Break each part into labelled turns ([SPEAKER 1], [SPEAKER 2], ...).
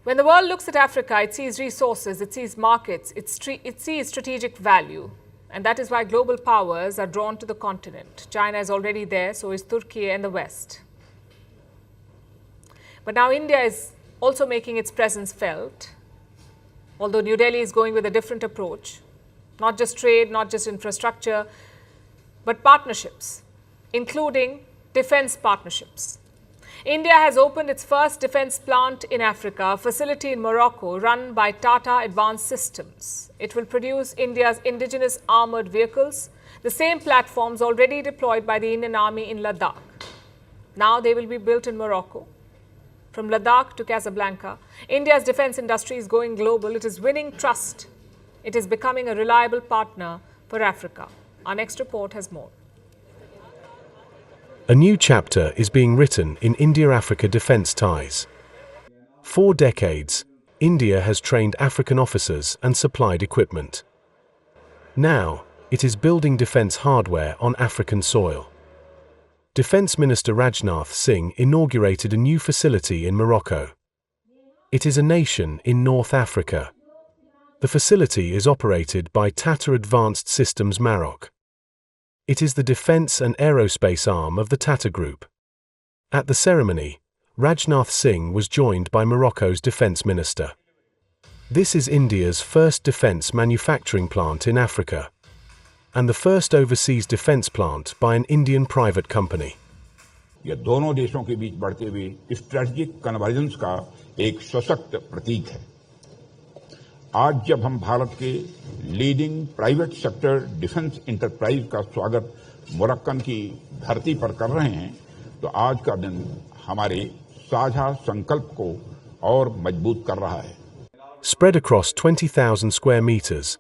[SPEAKER 1] When the world looks at Africa, it sees resources, it sees markets, it sees strategic value. And that is why global powers are drawn to the continent. China is already there, so is Turkey and the West. But now India is also making its presence felt, although New Delhi is going with a different approach. Not just trade, not just infrastructure, but partnerships, including defense partnerships. India has opened its first defense plant in Africa, a facility in Morocco run by Tata Advanced Systems. It will produce India's indigenous armored vehicles, the same platforms already deployed by the Indian Army in Ladakh. Now they will be built in Morocco. From Ladakh to Casablanca, India's defense industry is going global. It is winning trust. It is becoming a reliable partner for Africa. Our next report has more.
[SPEAKER 2] A new chapter is being written in India-Africa defense ties. 4 decades, India has trained African officers and supplied equipment. Now, it is building defense hardware on African soil. Defense Minister Rajnath Singh inaugurated a new facility in Morocco. It is a nation in North Africa. The facility is operated by Tata Advanced Systems Maroc. It is the defense and aerospace arm of the Tata Group. At the ceremony, Rajnath Singh was joined by Morocco's defense minister. This is India's first defense manufacturing plant in Africa, and the first overseas defense plant by an Indian private company.
[SPEAKER 3] ये दोनों देशों के बीच बढ़ते हुए strategic convergence का एक सशक्त प्रतीक है। आज जब हम भारत के leading private sector defence enterprise का स्वागत मोरक्कन की धरती पर कर रहे हैं, तो आज का दिन हमारे साझा संकल्प को और मजबूत कर रहा है।
[SPEAKER 2] Spread across 20,000 square meters,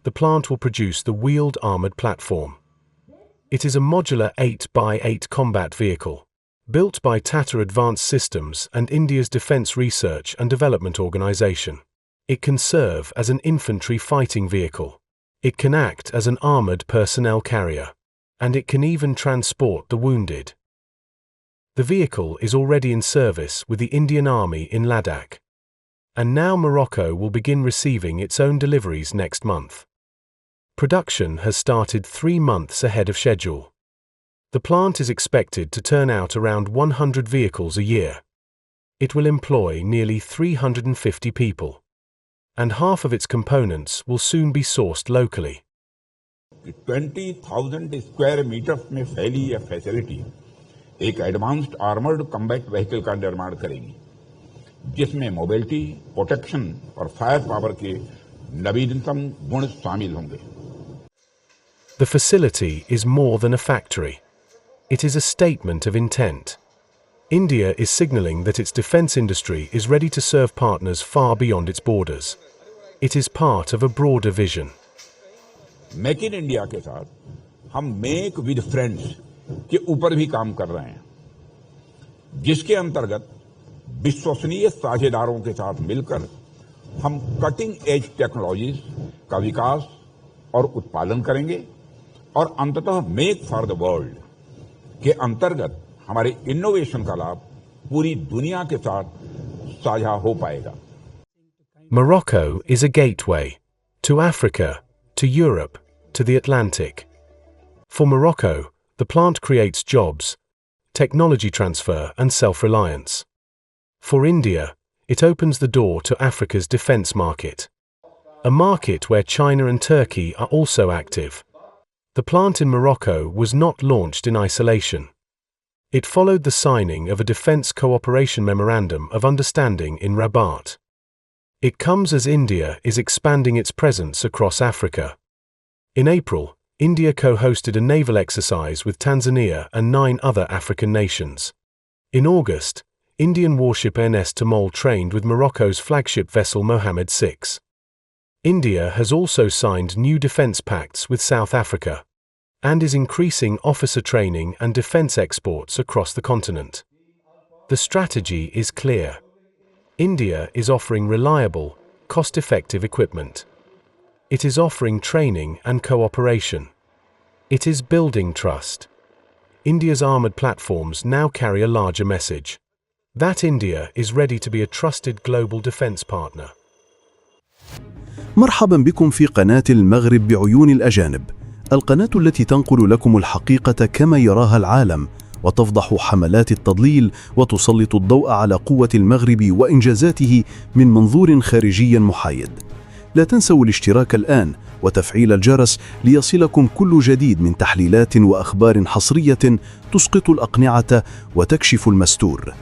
[SPEAKER 2] the plant will produce the wheeled armored platform. It is a modular 8x8 combat vehicle, built by Tata Advanced Systems and India's Defence Research and Development Organisation. It can serve as an infantry fighting vehicle. It can act as an armoured personnel carrier. And it can even transport the wounded. The vehicle is already in service with the Indian Army in Ladakh. And now Morocco will begin receiving its own deliveries next month. Production has started 3 months ahead of schedule. The plant is expected to turn out around 100 vehicles a year. It will employ nearly 350 people. And half of its components will soon be sourced locally.
[SPEAKER 3] 20,000 square metre में फैली यह facility एक advanced armoured combat vehicle का निर्माण करेगी, जिसमें mobility, protection और fire power के नवीनतम गुण शामिल होंगे।
[SPEAKER 2] The facility is more than a factory. It is a statement of intent. India is signaling that its defense industry is ready to serve partners far beyond its borders. It is part of a broader vision.
[SPEAKER 3] Make in India के साथ हम make with friends के ऊपर भी काम कर रहे हैं, जिसके अंतर्गत विश्वसनीय साझेदारों के साथ मिलकर हम कटिंग एज टेक्नोलॉजीज का विकास और उत्पादन करेंगे और अंततः मेक फॉर द वर्ल्ड के अंतर्गत हमारे इनोवेशन का लाभ पूरी दुनिया के साथ साझा हो पाएगा।
[SPEAKER 2] Morocco is a gateway to Africa, to Europe, to the Atlantic. For Morocco, the plant creates jobs, technology transfer and self-reliance. For India, it opens the door to Africa's defense market, a market where China and Turkey are also active. The plant in Morocco was not launched in isolation. It followed the signing of a defense cooperation memorandum of understanding in Rabat. It comes as India is expanding its presence across Africa. In April, India co-hosted a naval exercise with Tanzania and 9 other African nations. In August, Indian warship NS Tamol trained with Morocco's flagship vessel Mohammed VI. India has also signed new defense pacts with South Africa and is increasing officer training and defense exports across the continent. The strategy is clear. India is offering reliable, cost-effective equipment. It is offering training and cooperation. It is building trust. India's armored platforms now carry a larger message. that India is ready to be a trusted global defense partner.
[SPEAKER 4] مرحبا بكم في قناة المغرب بعيون الأجانب، القناة التي تنقل لكم الحقيقة كما يراها العالم، وتفضح حملات التضليل وتسلط الضوء على قوة المغرب وإنجازاته من منظور خارجي محايد. لا تنسوا الاشتراك الآن وتفعيل الجرس ليصلكم كل جديد من تحليلات وأخبار حصرية تسقط الأقنعة وتكشف المستور.